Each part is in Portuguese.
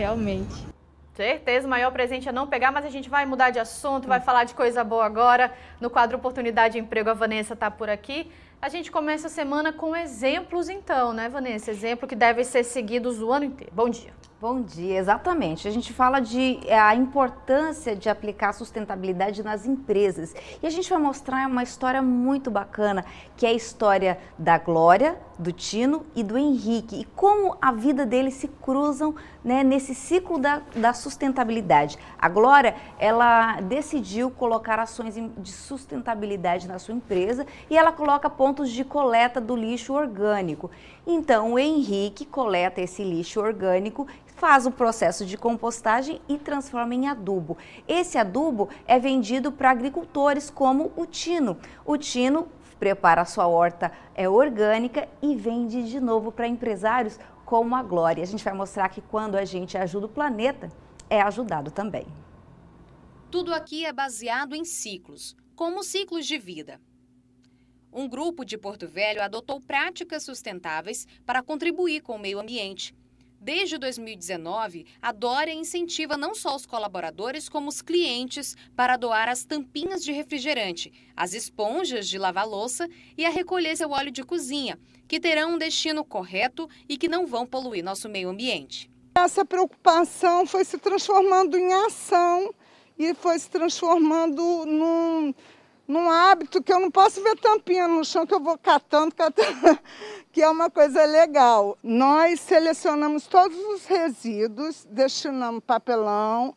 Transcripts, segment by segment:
realmente. Certeza, o maior presente é não pegar, mas a gente vai mudar de assunto, vai falar de coisa boa agora. No quadro Oportunidade de Emprego, a Vanessa está por aqui. A gente começa a semana com exemplos então, né, Vanessa? Exemplo que devem ser seguidos o ano inteiro. Bom dia. Bom dia, exatamente. A gente fala de a importância de aplicar sustentabilidade nas empresas. E a gente vai mostrar uma história muito bacana, que é a história da Glória, do Tino e do Henrique. E como a vida deles se cruzam, né, nesse ciclo da sustentabilidade. A Glória, ela decidiu colocar ações de sustentabilidade na sua empresa e ela coloca pontos de coleta do lixo orgânico. Então, o Henrique coleta esse lixo orgânico, faz o processo de compostagem e transforma em adubo. Esse adubo é vendido para agricultores como o Tino. O Tino prepara a sua horta orgânica e vende de novo para empresários como a Glória. A gente vai mostrar que quando a gente ajuda o planeta, é ajudado também. Tudo aqui é baseado em ciclos, como ciclos de vida. Um grupo de Porto Velho adotou práticas sustentáveis para contribuir com o meio ambiente. Desde 2019, a Dória incentiva não só os colaboradores, como os clientes para doar as tampinhas de refrigerante, as esponjas de lavar louça e a recolher seu óleo de cozinha, que terão um destino correto e que não vão poluir nosso meio ambiente. Essa preocupação foi se transformando em ação e foi se transformando num hábito que eu não posso ver tampinha no chão, que eu vou catando, que é uma coisa legal. Nós selecionamos todos os resíduos, destinamos papelão,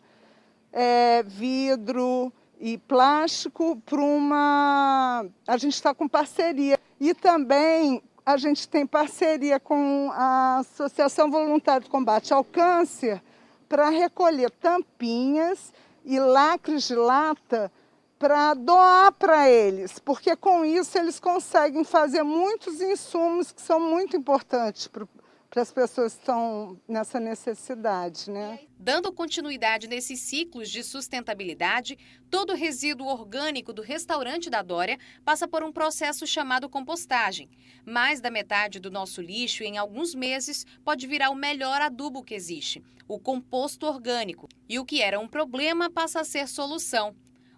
vidro e plástico para uma... A gente está com parceria. E também a gente tem parceria com a Associação Voluntária de Combate ao Câncer para recolher tampinhas e lacres de lata para doar para eles, porque com isso eles conseguem fazer muitos insumos que são muito importantes para as pessoas que estão nessa necessidade, né? Dando continuidade nesses ciclos de sustentabilidade, todo resíduo orgânico do restaurante da Dória passa por um processo chamado compostagem. Mais da metade do nosso lixo, em alguns meses, pode virar o melhor adubo que existe, o composto orgânico. E o que era um problema passa a ser solução.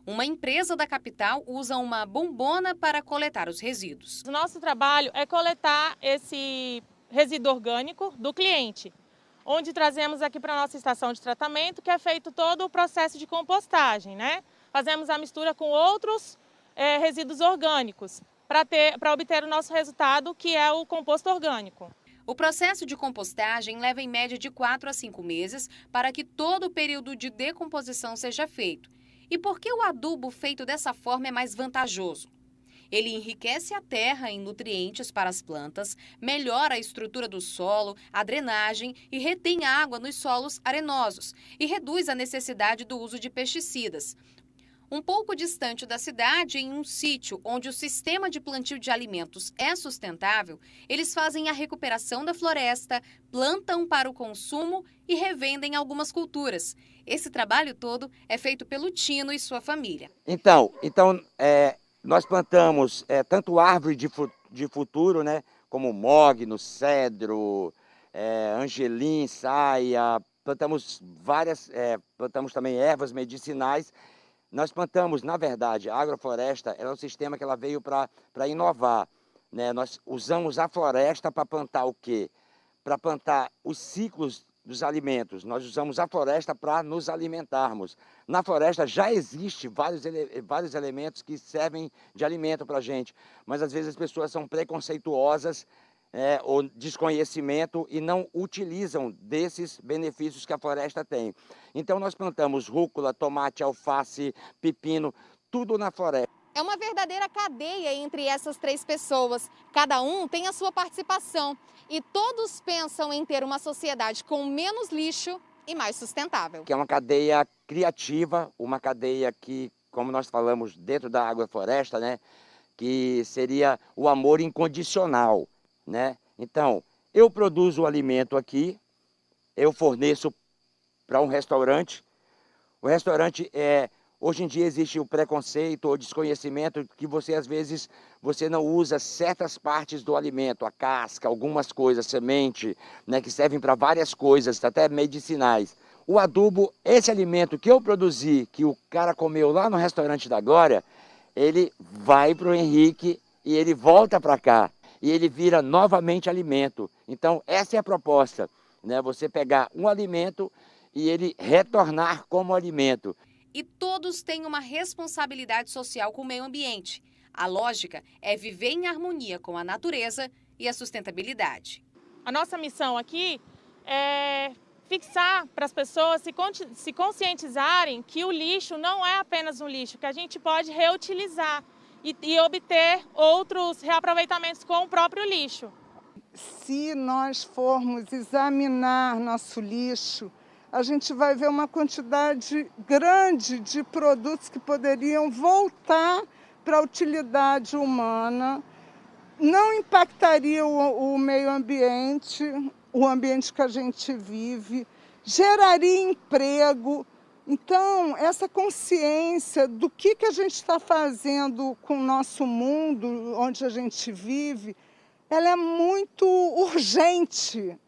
Uma empresa da capital usa uma bombona para coletar os resíduos. O nosso trabalho é coletar esse resíduo orgânico do cliente, onde trazemos aqui para a nossa estação de tratamento, que é feito todo o processo de compostagem, né? Fazemos a mistura com outros resíduos orgânicos para obter o nosso resultado, que é o composto orgânico. O processo de compostagem leva em média de 4 a 5 meses para que todo o período de decomposição seja feito. E por que o adubo feito dessa forma é mais vantajoso? Ele enriquece a terra em nutrientes para as plantas, melhora a estrutura do solo, a drenagem e retém água nos solos arenosos e reduz a necessidade do uso de pesticidas. Um pouco distante da cidade, em um sítio onde o sistema de plantio de alimentos é sustentável, eles fazem a recuperação da floresta, plantam para o consumo e revendem algumas culturas. Esse trabalho todo é feito pelo Tino e sua família. Então nós plantamos tanto árvore de futuro, né, como mogno, cedro, angelim, saia, plantamos plantamos também ervas medicinais. Nós plantamos, na verdade, a agrofloresta é um sistema que ela veio para inovar, né? Nós usamos a floresta para plantar o quê? Para plantar os ciclos dos alimentos. Nós usamos a floresta para nos alimentarmos. Na floresta já existe vários elementos que servem de alimento para a gente, mas às vezes as pessoas são preconceituosas ou desconhecimento e não utilizam desses benefícios que a floresta tem. Então nós plantamos rúcula, tomate, alface, pepino, tudo na floresta. É uma verdadeira cadeia entre essas três pessoas. Cada um tem a sua participação e todos pensam em ter uma sociedade com menos lixo e mais sustentável. Que é uma cadeia criativa, uma cadeia que, como nós falamos dentro da agrofloresta, né, que seria o amor incondicional, né? Então, eu produzo o alimento aqui, eu forneço para um restaurante. O restaurante Hoje em dia existe o preconceito ou desconhecimento que você, às vezes, você não usa certas partes do alimento, a casca, algumas coisas, semente, né, que servem para várias coisas, até medicinais. O adubo, esse alimento que eu produzi, que o cara comeu lá no restaurante da Glória, ele vai para o Henrique e ele volta para cá. E ele vira novamente alimento. Então, essa é a proposta, né? Você pegar um alimento e ele retornar como alimento. E todos têm uma responsabilidade social com o meio ambiente. A lógica é viver em harmonia com a natureza e a sustentabilidade. A nossa missão aqui é fixar para as pessoas se conscientizarem que o lixo não é apenas um lixo, que a gente pode reutilizar e obter outros reaproveitamentos com o próprio lixo. Se nós formos examinar nosso lixo, a gente vai ver uma quantidade grande de produtos que poderiam voltar para a utilidade humana, não impactaria o meio ambiente, o ambiente que a gente vive, geraria emprego. Então, essa consciência do que a gente está fazendo com o nosso mundo, onde a gente vive, ela é muito urgente,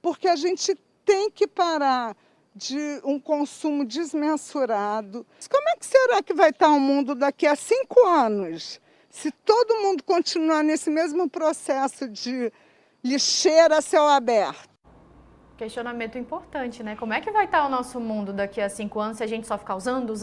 porque a gente tem que parar de um consumo desmensurado. Como é que será que vai estar o mundo daqui a 5 anos? Se todo mundo continuar nesse mesmo processo de lixeira a céu aberto? Questionamento importante, né? Como é que vai estar o nosso mundo daqui a 5 anos se a gente só ficar usando,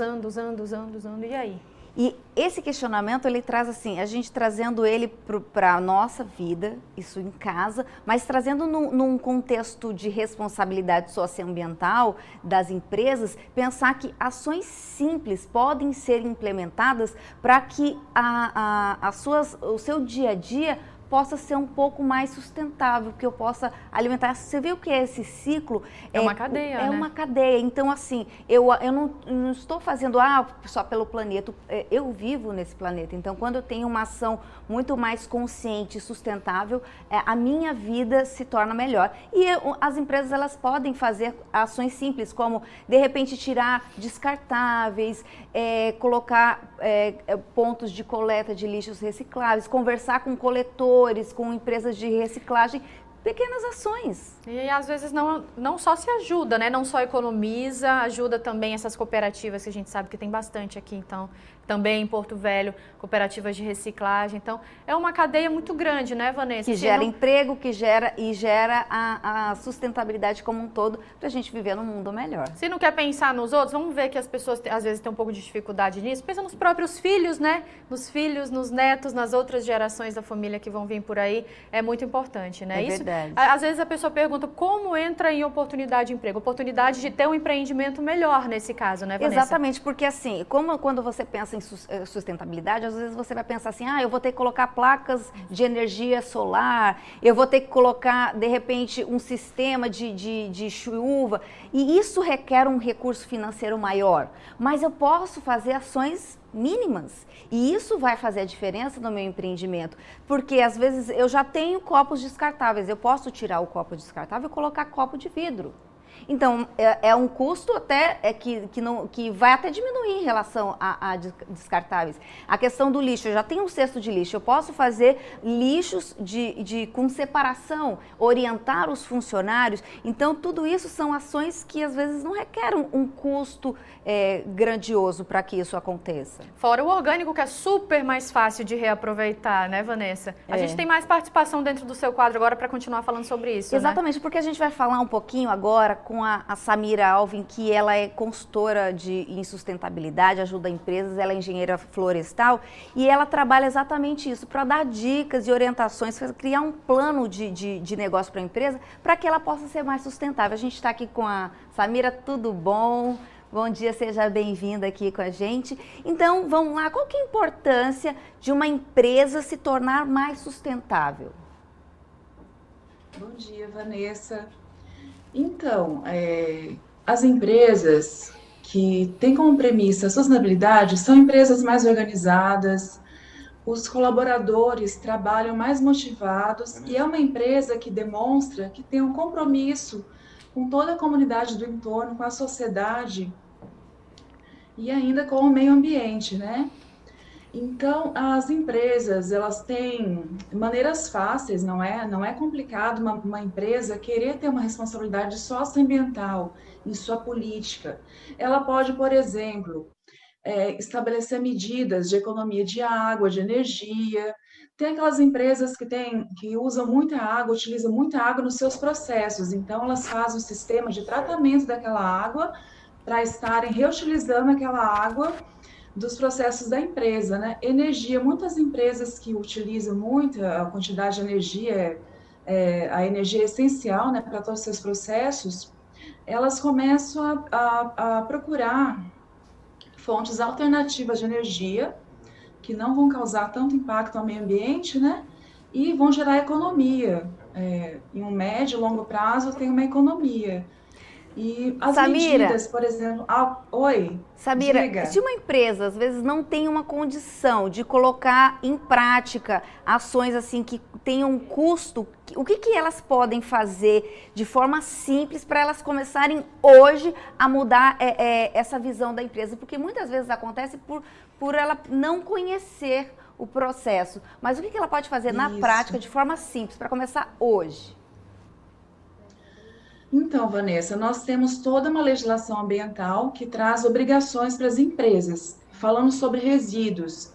e aí? E esse questionamento, ele traz assim, a gente trazendo ele para a nossa vida, isso em casa, mas trazendo num contexto de responsabilidade socioambiental das empresas, pensar que ações simples podem ser implementadas para que o seu dia a dia possa ser um pouco mais sustentável, que eu possa alimentar. Você viu que esse ciclo é uma cadeia, é né? uma cadeia. Então, assim, eu não estou fazendo só pelo planeta, eu vivo nesse planeta. Então, quando eu tenho uma ação muito mais consciente e sustentável, a minha vida se torna melhor. E as empresas, elas podem fazer ações simples, como, de repente, tirar descartáveis, colocar pontos de coleta de lixos recicláveis, conversar com coletores, com empresas de reciclagem, pequenas ações. E às vezes não só se ajuda, né? Não só economiza, ajuda também essas cooperativas que a gente sabe que tem bastante aqui, então, também em Porto Velho, cooperativas de reciclagem. Então, é uma cadeia muito grande, né, Vanessa? Que gera emprego, que gera a sustentabilidade como um todo, para a gente viver num mundo melhor. Se não quer pensar nos outros, vamos ver que as pessoas às vezes têm um pouco de dificuldade nisso. Pensa nos próprios filhos, né? Nos filhos, nos netos, nas outras gerações da família que vão vir por aí. É muito importante, né? É verdade. Às vezes a pessoa pergunta como entra em oportunidade de emprego. Oportunidade de ter um empreendimento melhor nesse caso, né, Vanessa? Exatamente, porque assim, quando você pensa em sustentabilidade, às vezes você vai pensar assim, eu vou ter que colocar placas de energia solar, eu vou ter que colocar, de repente, um sistema de chuva, e isso requer um recurso financeiro maior. Mas eu posso fazer ações mínimas, e isso vai fazer a diferença no meu empreendimento, porque às vezes eu já tenho copos descartáveis, eu posso tirar o copo descartável e colocar copo de vidro. Então, é um custo até que vai até diminuir em relação a descartáveis. A questão do lixo, eu já tenho um cesto de lixo, eu posso fazer lixos com separação, orientar os funcionários. Então, tudo isso são ações que às vezes não requerem um custo grandioso para que isso aconteça. Fora o orgânico, que é super mais fácil de reaproveitar, né, Vanessa? A gente tem mais participação dentro do seu quadro agora para continuar falando sobre isso, Exatamente, né? Porque a gente vai falar um pouquinho agora com a Samira Alvim, que ela é consultora em sustentabilidade, ajuda empresas, ela é engenheira florestal e ela trabalha exatamente isso, para dar dicas e orientações, criar um plano de negócio para a empresa, para que ela possa ser mais sustentável. A gente está aqui com a Samira, tudo bom? Bom dia, seja bem-vinda aqui com a gente. Então, vamos lá, qual que é a importância de uma empresa se tornar mais sustentável? Bom dia, Vanessa. Então, as empresas que têm como premissa a sustentabilidade são empresas mais organizadas, os colaboradores trabalham mais motivados e é uma empresa que demonstra que tem um compromisso com toda a comunidade do entorno, com a sociedade. e ainda com o meio ambiente, né? Então, as empresas, elas têm maneiras fáceis, não é? Não é complicado uma empresa querer ter uma responsabilidade socioambiental em sua política. Ela pode, por exemplo, estabelecer medidas de economia de água, de energia. Tem aquelas empresas que usam muita água, utilizam muita água nos seus processos, então elas fazem um sistema de tratamento daquela água para estarem reutilizando aquela água dos processos da empresa, né? Energia, muitas empresas que utilizam muita quantidade de energia, a energia é essencial, né, para todos os seus processos, elas começam a procurar fontes alternativas de energia que não vão causar tanto impacto ao meio ambiente, né? E vão gerar economia. Em um médio e longo prazo tem uma economia. E as Samira, medidas, por exemplo... Oi, Samira, diga. se uma empresa às vezes não tem uma condição de colocar em prática ações assim que tenham um custo, o que elas podem fazer de forma simples para elas começarem hoje a mudar essa visão da empresa? Porque muitas vezes acontece por ela não conhecer o processo. Mas o que ela pode fazer na prática de forma simples para começar hoje? Então, Vanessa, nós temos toda uma legislação ambiental que traz obrigações para as empresas, falando sobre resíduos.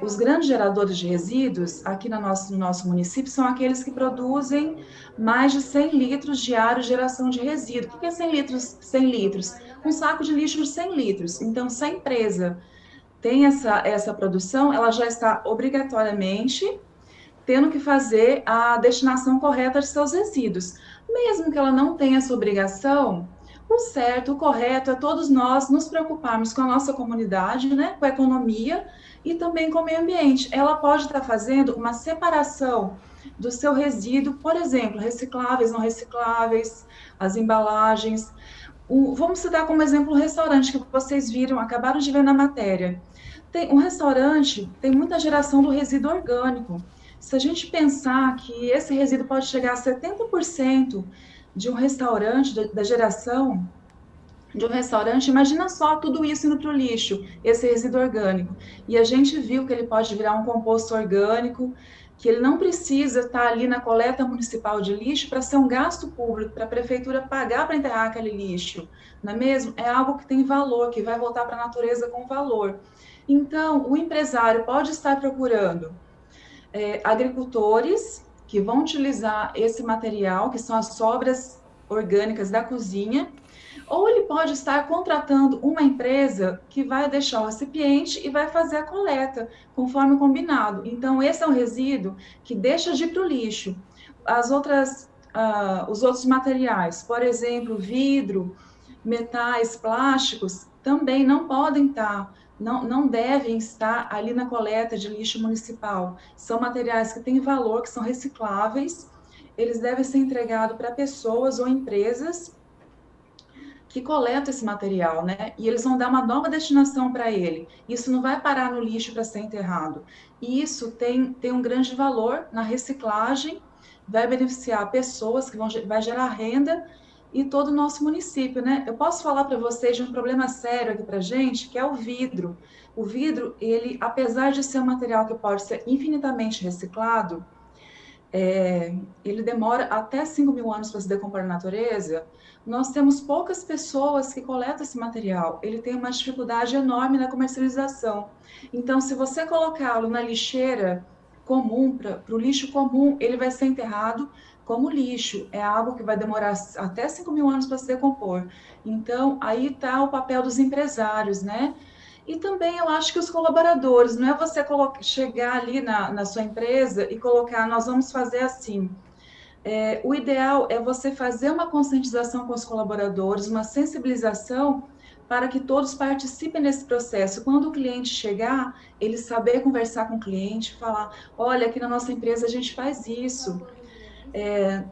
Os grandes geradores de resíduos aqui no nosso município são aqueles que produzem mais de 100 litros diários de geração de resíduo. O que é 100 litros? 100 litros? Um saco de lixo de 100 litros. Então, se a empresa tem essa produção, ela já está obrigatoriamente tendo que fazer a destinação correta de seus resíduos. Mesmo que ela não tenha essa obrigação, o certo, o correto é todos nós nos preocuparmos com a nossa comunidade, né, com a economia e também com o meio ambiente. Ela pode estar fazendo uma separação do seu resíduo, por exemplo, recicláveis, não recicláveis, as embalagens. Vamos citar como exemplo o restaurante que vocês viram, acabaram de ver na matéria. Um restaurante tem muita geração do resíduo orgânico. Se a gente pensar que esse resíduo pode chegar a 70% de um restaurante, da geração de um restaurante, imagina só tudo isso indo para o lixo, esse resíduo orgânico. E a gente viu que ele pode virar um composto orgânico, que ele não precisa estar ali na coleta municipal de lixo para ser um gasto público, para a prefeitura pagar para enterrar aquele lixo, não é mesmo? É algo que tem valor, que vai voltar para a natureza com valor. Então, o empresário pode estar procurando agricultores que vão utilizar esse material, que são as sobras orgânicas da cozinha, ou ele pode estar contratando uma empresa que vai deixar o recipiente e vai fazer a coleta, conforme combinado. Então, esse é um resíduo que deixa de ir para o lixo. Os outros materiais, por exemplo, vidro, metais, plásticos, também não podem estar, não devem estar ali na coleta de lixo municipal. São materiais que têm valor, que são recicláveis, eles devem ser entregados para pessoas ou empresas que coletam esse material, né? E eles vão dar uma nova destinação para ele. Isso não vai parar no lixo para ser enterrado. E isso tem um grande valor na reciclagem, vai beneficiar pessoas, vai gerar renda e todo o nosso município, né? Eu posso falar para vocês de um problema sério aqui para gente, que é o vidro. O vidro, ele, apesar de ser um material que pode ser infinitamente reciclado, ele demora até 5.000 anos para se decompor na natureza. Nós temos poucas pessoas que coletam esse material. Ele tem uma dificuldade enorme na comercialização. Então, se você colocá-lo na lixeira comum, para o lixo comum, ele vai ser enterrado como lixo. É algo que vai demorar até 5.000 anos para se decompor. Então, aí está o papel dos empresários, né? E também eu acho que os colaboradores, não é você chegar ali na sua empresa e colocar, nós vamos fazer assim. O ideal é você fazer uma conscientização com os colaboradores, uma sensibilização para que todos participem desse processo. Quando o cliente chegar, ele saber conversar com o cliente, falar, olha, aqui na nossa empresa a gente faz isso.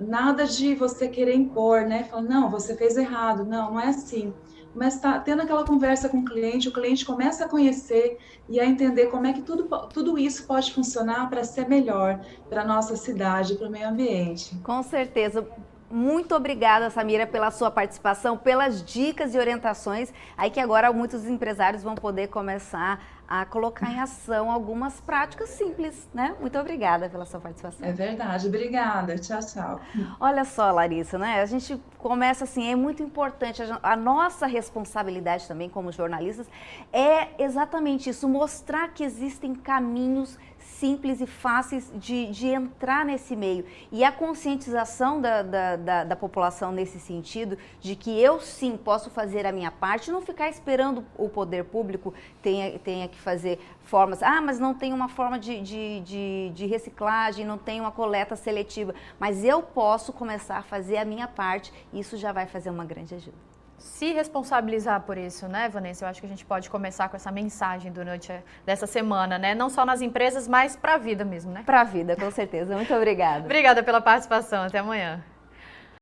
Nada de você querer impor, né? Falar, não, você fez errado. Não, não é assim. Mas tá tendo aquela conversa com o cliente começa a conhecer e a entender como é que tudo isso pode funcionar para ser melhor para a nossa cidade, para o meio ambiente. Com certeza. Muito obrigada, Samira, pela sua participação, pelas dicas e orientações, aí que agora muitos empresários vão poder começar a colocar em ação algumas práticas simples, né? Muito obrigada pela sua participação. É verdade, obrigada. Tchau, tchau. Olha só, Larissa, né? A gente começa assim, é muito importante, a nossa responsabilidade também como jornalistas é exatamente isso, mostrar que existem caminhos simples e fáceis de entrar nesse meio. E a conscientização da população nesse sentido, de que eu sim posso fazer a minha parte, não ficar esperando o poder público tenha que fazer formas, mas não tem uma forma de reciclagem, não tem uma coleta seletiva, mas eu posso começar a fazer a minha parte, e isso já vai fazer uma grande ajuda. Se responsabilizar por isso, né, Vanessa? Eu acho que a gente pode começar com essa mensagem durante dessa semana, né? Não só nas empresas, mas para a vida mesmo, né? Para a vida, com certeza. Muito obrigada. Obrigada pela participação. Até amanhã.